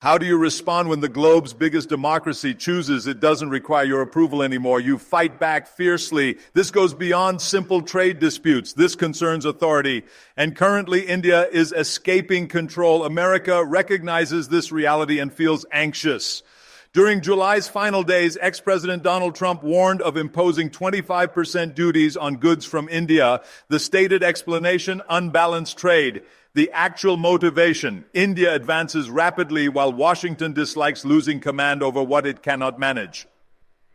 How do you respond when the globe's biggest democracy chooses it doesn't require your approval anymore? You fight back fiercely. This goes beyond simple trade disputes. This concerns authority. And currently, India is escaping control. America recognizes this reality and feels anxious. During July's final days, ex-President Donald Trump warned of imposing 25% duties on goods from India. The stated explanation, unbalanced trade. The actual motivation, India advances rapidly while Washington dislikes losing command over what it cannot manage.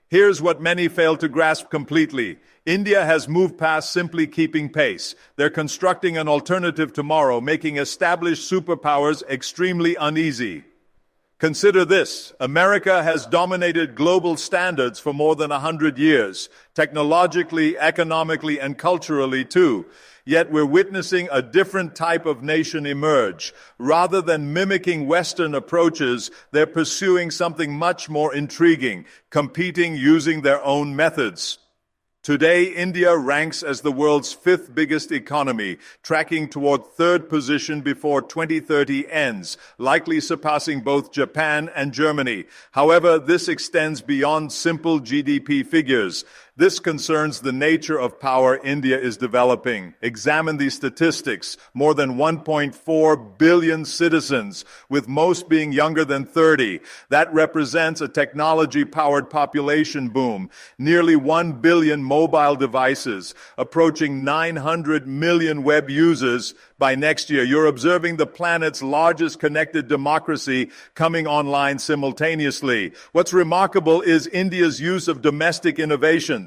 Here's what many fail to grasp completely. India has moved past simply keeping pace. They're constructing an alternative tomorrow, making established superpowers extremely uneasy. Consider this. America has dominated global standards for more than 100 years, technologically, economically, and culturally too. Yet we're witnessing a different type of nation emerge. Rather than mimicking Western approaches, they're pursuing something much more intriguing, competing using their own methods. Today, India ranks as the world's fifth biggest economy, tracking toward third position before 2030 ends, likely surpassing both Japan and Germany. However, this extends beyond simple GDP figures. This concerns the nature of power India is developing. Examine these statistics. More than 1.4 billion citizens, with most being younger than 30. That represents a technology-powered population boom. Nearly 1 billion mobile devices, approaching 900 million web users. By next year, you're observing the planet's largest connected democracy coming online simultaneously. What's remarkable is India's use of domestic innovations.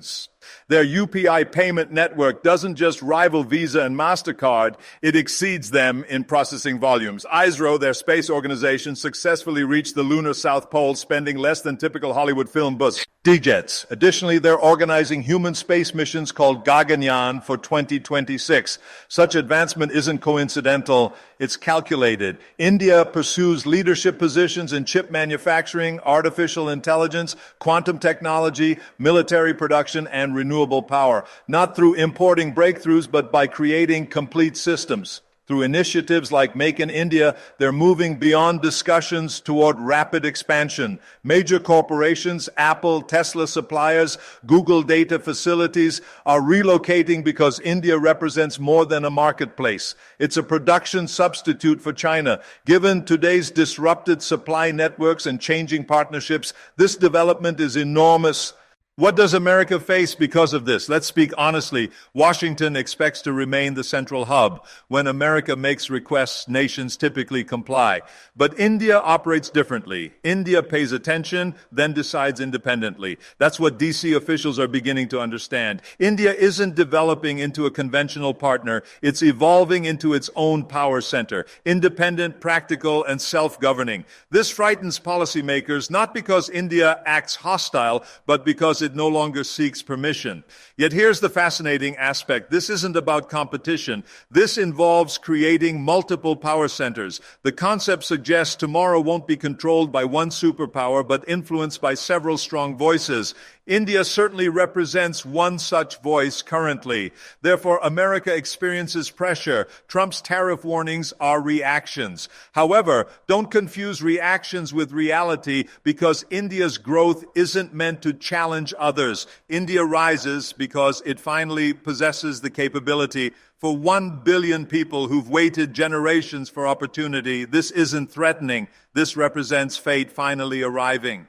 Their UPI payment network doesn't just rival Visa and MasterCard, it exceeds them in processing volumes. ISRO, their space organization, successfully reached the lunar South Pole, spending less than typical Hollywood film budgets. D-Jets. Additionally, they're organizing human space missions called Gaganyaan for 2026. Such advancement isn't coincidental, it's calculated. India pursues leadership positions in chip manufacturing, artificial intelligence, quantum technology, military production, and renewable power, not through importing breakthroughs, but by creating complete systems. Through initiatives like Make in India, they're moving beyond discussions toward rapid expansion. Major corporations, Apple, Tesla suppliers, Google data facilities are relocating because India represents more than a marketplace. It's a production substitute for China. Given today's disrupted supply networks and changing partnerships, this development is enormous. What does America face because of this? Let's speak honestly. Washington expects to remain the central hub. When America makes requests, nations typically comply. But India operates differently. India pays attention, then decides independently. That's what DC officials are beginning to understand. India isn't developing into a conventional partner. It's evolving into its own power center, independent, practical, and self-governing. This frightens policymakers, not because India acts hostile, but because it no longer seeks permission. Yet here's the fascinating aspect. This isn't about competition. This involves creating multiple power centers. The concept suggests tomorrow won't be controlled by one superpower, but influenced by several strong voices. India certainly represents one such voice currently. Therefore, America experiences pressure. Trump's tariff warnings are reactions. However, don't confuse reactions with reality, because India's growth isn't meant to challenge others. India rises because it finally possesses the capability. For 1 billion people who've waited generations for opportunity, this isn't threatening. This represents fate finally arriving.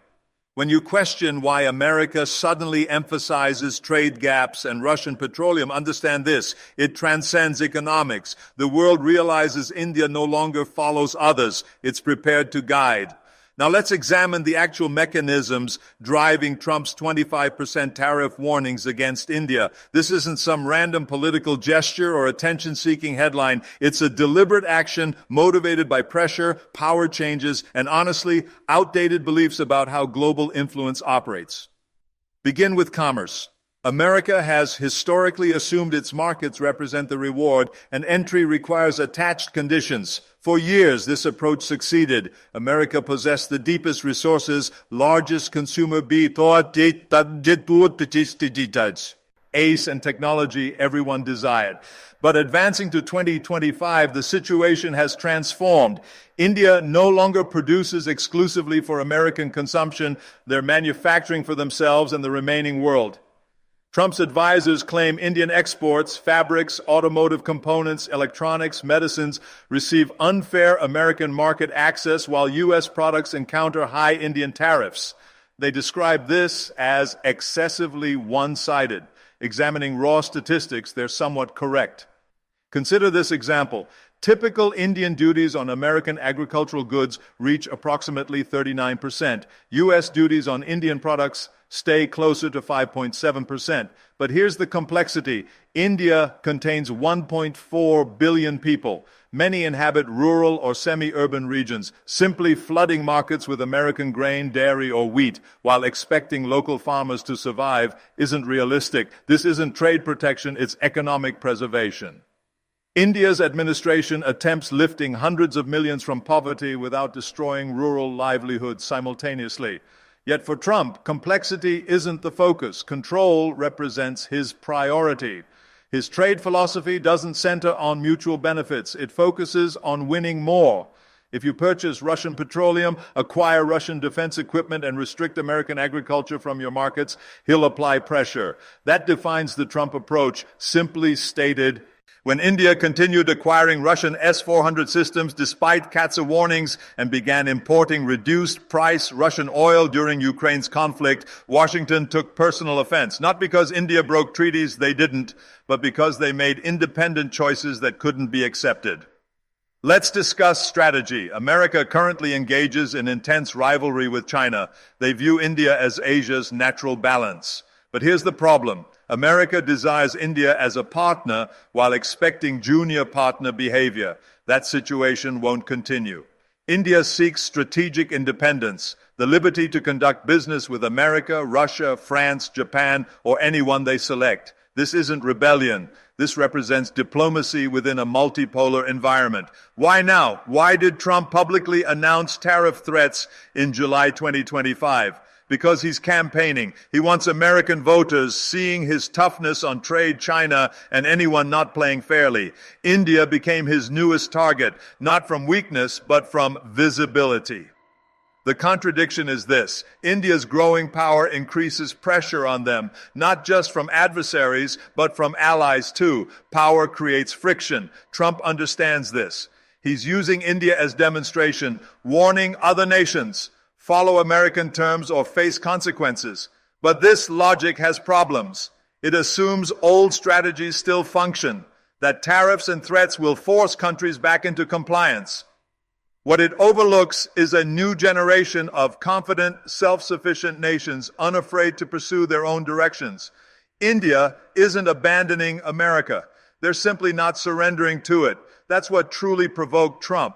When you question why America suddenly emphasizes trade gaps and Russian petroleum, understand this: it transcends economics. The world realizes India no longer follows others. It's prepared to guide. Now let's examine the actual mechanisms driving Trump's 25% tariff warnings against India. This isn't some random political gesture or attention-seeking headline. It's a deliberate action motivated by pressure, power changes, and honestly, outdated beliefs about how global influence operates. Begin with commerce. America has historically assumed its markets represent the reward, and entry requires attached conditions. For years, this approach succeeded. America possessed the deepest resources, largest consumer base. ace and technology everyone desired. But advancing to 2025, the situation has transformed. India no longer produces exclusively for American consumption. They're manufacturing for themselves and the remaining world. Trump's advisors claim Indian exports, fabrics, automotive components, electronics, medicines receive unfair American market access while U.S. products encounter high Indian tariffs. They describe this as excessively one-sided. Examining raw statistics, they're somewhat correct. Consider this example. Typical Indian duties on American agricultural goods reach approximately 39%. U.S. duties on Indian products stay closer to 5.7%. But here's the complexity. India contains 1.4 billion people. Many inhabit rural or semi-urban regions, simply flooding markets with American grain, dairy, or wheat, while expecting local farmers to survive isn't realistic. This isn't trade protection, it's economic preservation. India's administration attempts lifting hundreds of millions from poverty without destroying rural livelihoods simultaneously. Yet for Trump, complexity isn't the focus. Control represents his priority. His trade philosophy doesn't center on mutual benefits. It focuses on winning more. If you purchase Russian petroleum, acquire Russian defense equipment, and restrict American agriculture from your markets, he'll apply pressure. That defines the Trump approach, simply stated. When India continued acquiring Russian S-400 systems despite CAATSA warnings and began importing reduced-price Russian oil during Ukraine's conflict, Washington took personal offense, not because India broke treaties, they didn't, but because they made independent choices that couldn't be accepted. Let's discuss strategy. America currently engages in intense rivalry with China. They view India as Asia's natural balance. But here's the problem. America desires India as a partner while expecting junior partner behavior. That situation won't continue. India seeks strategic independence, the liberty to conduct business with America, Russia, France, Japan, or anyone they select. This isn't rebellion. This represents diplomacy within a multipolar environment. Why now? Why did Trump publicly announce tariff threats in July 2025? Because he's campaigning. He wants American voters seeing his toughness on trade, China, and anyone not playing fairly. India became his newest target, not from weakness, but from visibility. The contradiction is this. India's growing power increases pressure on them, not just from adversaries, but from allies too. Power creates friction. Trump understands this. He's using India as demonstration, warning other nations, follow American terms or face consequences. But this logic has problems. It assumes old strategies still function, that tariffs and threats will force countries back into compliance. What it overlooks is a new generation of confident, self-sufficient nations unafraid to pursue their own directions. India isn't abandoning America. They're simply not surrendering to it. That's what truly provoked Trump.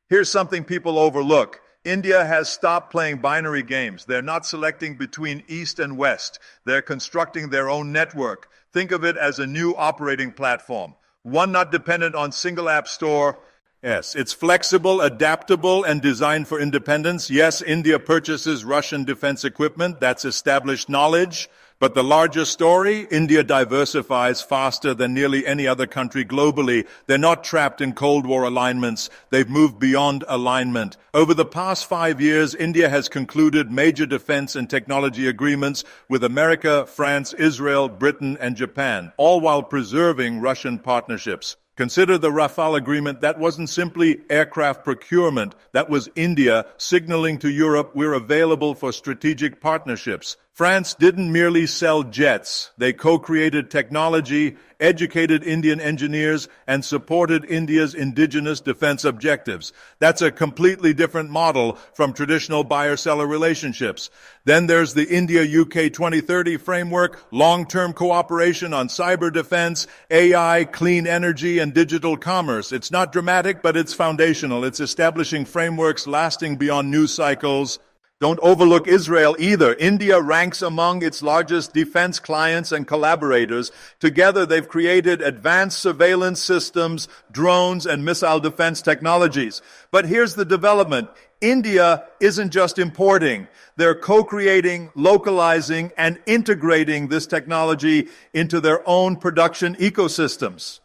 Here's something people overlook. India has stopped playing binary games. They're not selecting between East and West. They're constructing their own network. Think of it as a new operating platform, one not dependent on single app store. Yes, it's flexible, adaptable, and designed for independence. Yes, India purchases Russian defense equipment. That's established knowledge. But the larger story, India diversifies faster than nearly any other country globally. They're not trapped in Cold War alignments. They've moved beyond alignment. Over the past 5 years, India has concluded major defense and technology agreements with America, France, Israel, Britain, and Japan, all while preserving Russian partnerships. Consider the Rafale agreement. That wasn't simply aircraft procurement. That was India signaling to Europe we're available for strategic partnerships. France didn't merely sell jets. They co-created technology, educated Indian engineers, and supported India's indigenous defense objectives. That's a completely different model from traditional buyer-seller relationships. Then there's the India-UK 2030 framework, long-term cooperation on cyber defense, AI, clean energy, and digital commerce. It's not dramatic, but it's foundational. It's establishing frameworks lasting beyond news cycles. Don't overlook Israel either. India ranks among its largest defense clients and collaborators. Together, they've created advanced surveillance systems, drones, and missile defense technologies. But here's the development. India isn't just importing. They're co-creating, localizing, and integrating this technology into their own production ecosystems.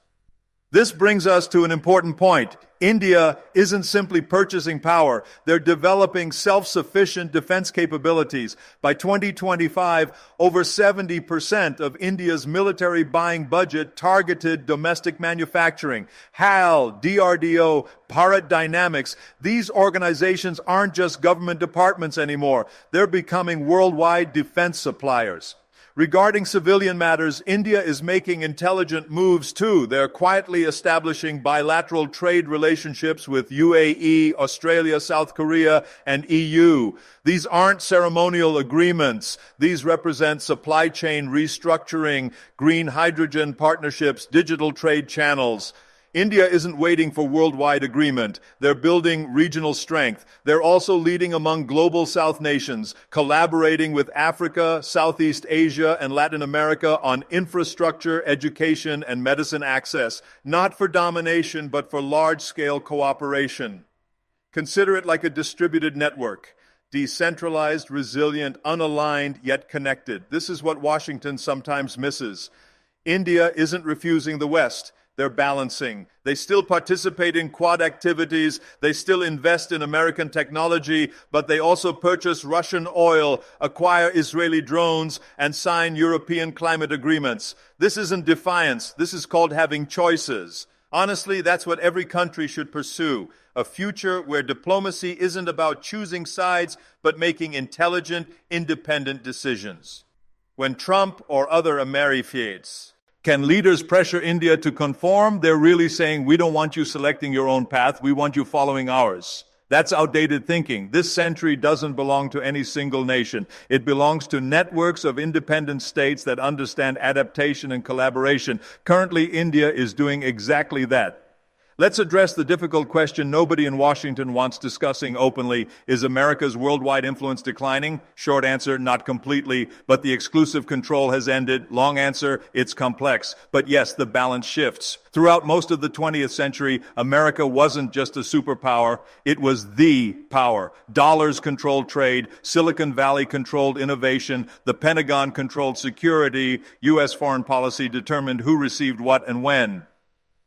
This brings us to an important point. India isn't simply purchasing power. They're developing self-sufficient defense capabilities. By 2025, over 70% of India's military buying budget targeted domestic manufacturing. HAL, DRDO, Bharat Dynamics, these organizations aren't just government departments anymore. They're becoming worldwide defense suppliers. Regarding civilian matters, India is making intelligent moves too. They're quietly establishing bilateral trade relationships with UAE, Australia, South Korea, and EU. These aren't ceremonial agreements. These represent supply chain restructuring, green hydrogen partnerships, digital trade channels. India isn't waiting for worldwide agreement. They're building regional strength. They're also leading among global South nations, collaborating with Africa, Southeast Asia, and Latin America on infrastructure, education, and medicine access, not for domination, but for large-scale cooperation. Consider it like a distributed network. Decentralized, resilient, unaligned, yet connected. This is what Washington sometimes misses. India isn't refusing the West. They're balancing. They still participate in Quad activities. They still invest in American technology, but they also purchase Russian oil, acquire Israeli drones, and sign European climate agreements. This isn't defiance. This is called having choices. Honestly, that's what every country should pursue. A future where diplomacy isn't about choosing sides, but making intelligent, independent decisions. When Trump or other Amerifiates can leaders pressure India to conform? They're really saying, we don't want you selecting your own path, we want you following ours. That's outdated thinking. This century doesn't belong to any single nation. It belongs to networks of independent states that understand adaptation and collaboration. Currently, India is doing exactly that. Let's address the difficult question nobody in Washington wants discussing openly. Is America's worldwide influence declining? Short answer, not completely, but the exclusive control has ended. Long answer, it's complex. But yes, the balance shifts. Throughout most of the 20th century, America wasn't just a superpower, it was the power. Dollars controlled trade, Silicon Valley controlled innovation, the Pentagon controlled security, U.S. foreign policy determined who received what and when.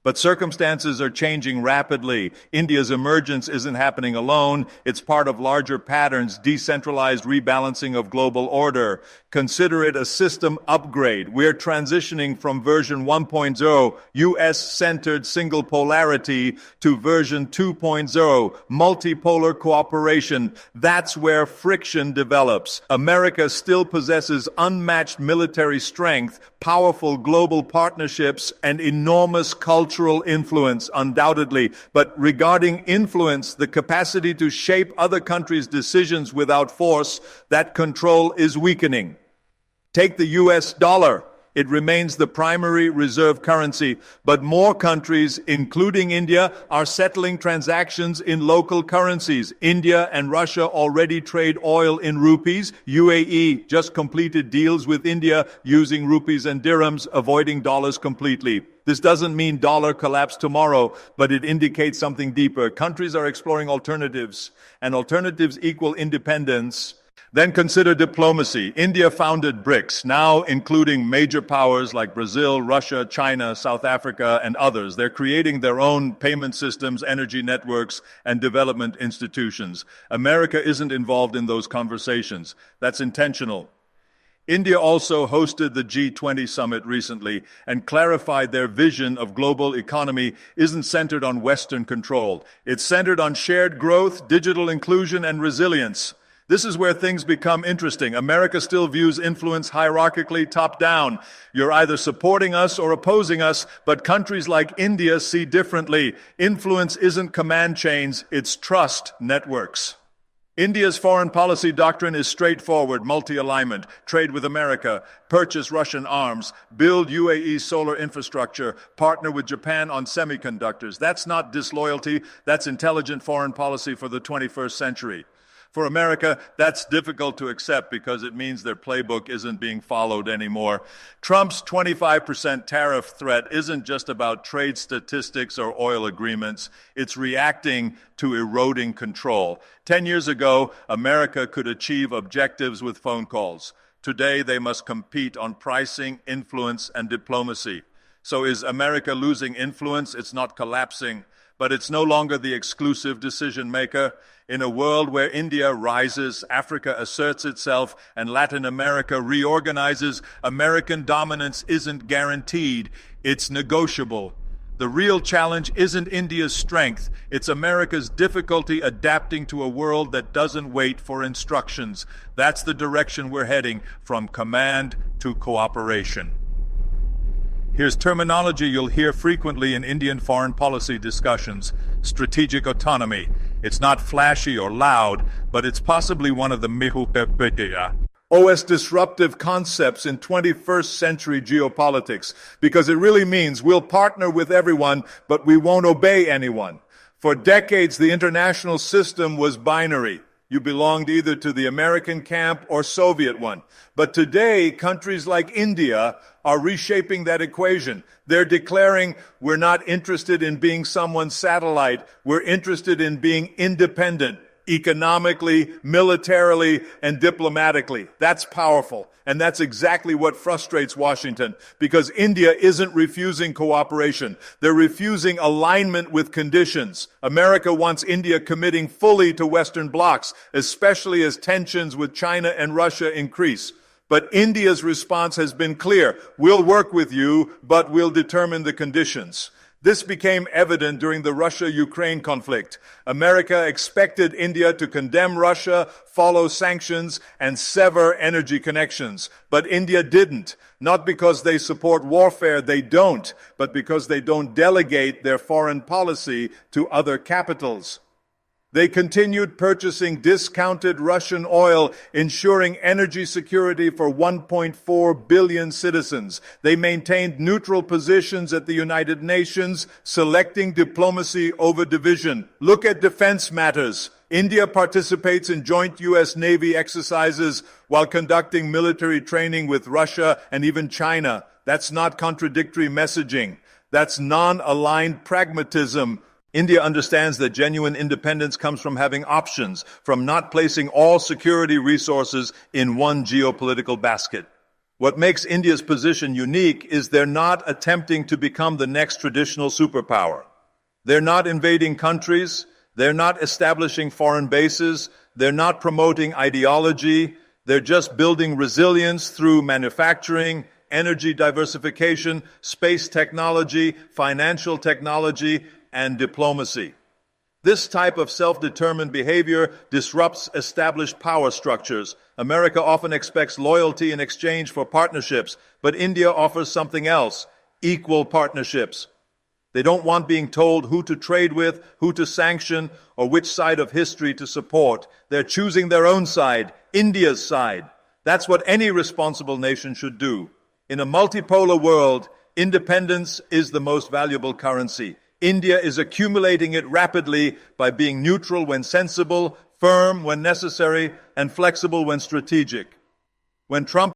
But circumstances are changing rapidly. India's emergence isn't happening alone. It's part of larger patterns, decentralized rebalancing of global order. Consider it a system upgrade. We're transitioning from version 1.0, US-centered single polarity, to version 2.0, multipolar cooperation. That's where friction develops. America still possesses unmatched military strength, powerful global partnerships, and enormous cultural influence, undoubtedly. But regarding influence, the capacity to shape other countries' decisions without force, that control is weakening. Take the US dollar. It remains the primary reserve currency, but more countries, including India, are settling transactions in local currencies. India and Russia already trade oil in rupees. UAE just completed deals with India using rupees and dirhams, avoiding dollars completely. This doesn't mean dollar collapse tomorrow, but it indicates something deeper. Countries are exploring alternatives, and alternatives equal independence. Then consider diplomacy. India founded BRICS, now including major powers like Brazil, Russia, China, South Africa, and others. They're creating their own payment systems, energy networks, and development institutions. America isn't involved in those conversations. That's intentional. India also hosted the G20 summit recently and clarified their vision of global economy isn't centered on Western control. It's centered on shared growth, digital inclusion, and resilience. This is where things become interesting. America still views influence hierarchically top-down. You're either supporting us or opposing us, but countries like India see differently. Influence isn't command chains, it's trust networks. India's foreign policy doctrine is straightforward: multi-alignment, trade with America, purchase Russian arms, build UAE solar infrastructure, partner with Japan on semiconductors. That's not disloyalty, that's intelligent foreign policy for the 21st century. For America, that's difficult to accept because it means their playbook isn't being followed anymore. Trump's 25% tariff threat isn't just about trade statistics or oil agreements. It's reacting to eroding control. 10 years ago, America could achieve objectives with phone calls. Today, they must compete on pricing, influence, and diplomacy. So is America losing influence? It's not collapsing, but it's no longer the exclusive decision maker. In a world where India rises, Africa asserts itself, and Latin America reorganizes, American dominance isn't guaranteed, it's negotiable. The real challenge isn't India's strength, it's America's difficulty adapting to a world that doesn't wait for instructions. That's the direction we're heading, from command to cooperation. Here's terminology you'll hear frequently in Indian foreign policy discussions: strategic autonomy. It's not flashy or loud, but it's possibly one of the most disruptive concepts in 21st century geopolitics, because it really means we'll partner with everyone, but we won't obey anyone. For decades, the international system was binary. You belonged either to the American camp or Soviet one. But today, countries like India are reshaping that equation. They're declaring, we're not interested in being someone's satellite. We're interested in being independent, economically, militarily, and diplomatically. That's powerful. And that's exactly what frustrates Washington, because India isn't refusing cooperation. They're refusing alignment with conditions. America wants India committing fully to Western blocs, especially as tensions with China and Russia increase. But India's response has been clear. We'll work with you, but we'll determine the conditions. This became evident during the Russia-Ukraine conflict. America expected India to condemn Russia, follow sanctions, and sever energy connections. But India didn't. Not because they support warfare, they don't, but because they don't delegate their foreign policy to other capitals. They continued purchasing discounted Russian oil, ensuring energy security for 1.4 billion citizens. They maintained neutral positions at the United Nations, selecting diplomacy over division. Look at defense matters. India participates in joint U.S. Navy exercises while conducting military training with Russia and even China. That's not contradictory messaging. That's non-aligned pragmatism. India understands that genuine independence comes from having options, from not placing all security resources in one geopolitical basket. What makes India's position unique is they're not attempting to become the next traditional superpower. They're not invading countries. They're not establishing foreign bases. They're not promoting ideology. They're just building resilience through manufacturing, energy diversification, space technology, financial technology, and diplomacy. This type of self-determined behavior disrupts established power structures. America often expects loyalty in exchange for partnerships, but India offers something else: equal partnerships. They don't want being told who to trade with, who to sanction, or which side of history to support. They're choosing their own side, India's side. That's what any responsible nation should do. In a multipolar world, independence is the most valuable currency. India is accumulating it rapidly by being neutral when sensible, firm when necessary, and flexible when strategic. When Trump